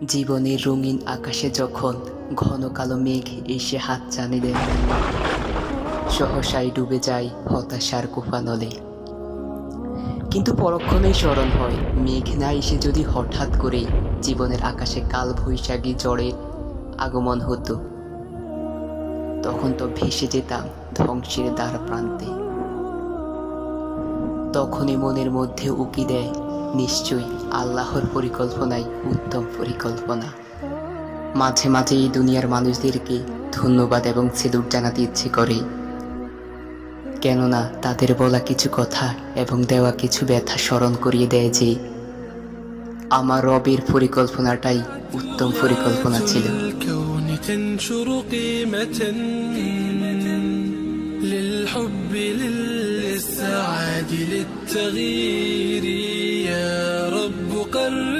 জীবনের রঙিন আকাশে যখন ঘন কালো মেঘ এসে হাত টানে দেয়, সহসাই ডুবে যায় হতাশার কুফানলে। কিন্তু পরক্ষণেই স্মরণ হয়, মেঘ না এসে যদি হঠাৎ করে জীবনের আকাশে কাল বৈশাখী ঝড়ের আগমন হতো, তখন তো ভেসে যেতাম ধ্বংসের দ্বার প্রান্তে। তখনই মনের মধ্যে উকি দেয়, নিশ্চয়ই আল্লাহর পরিকল্পনাই উত্তম পরিকল্পনা। মাঝে মাঝে এই দুনিয়ার মানুষদেরকে ধন্যবাদ এবং সেলুট জানাতে ইচ্ছে করে, কেননা তাদের বলা কিছু কথা এবং দেওয়া কিছু ব্যথা স্মরণ করিয়ে দেয় যে আমার রবের পরিকল্পনাটাই উত্তম পরিকল্পনা ছিল। للحب للسعادة للتغيير يا رب قرر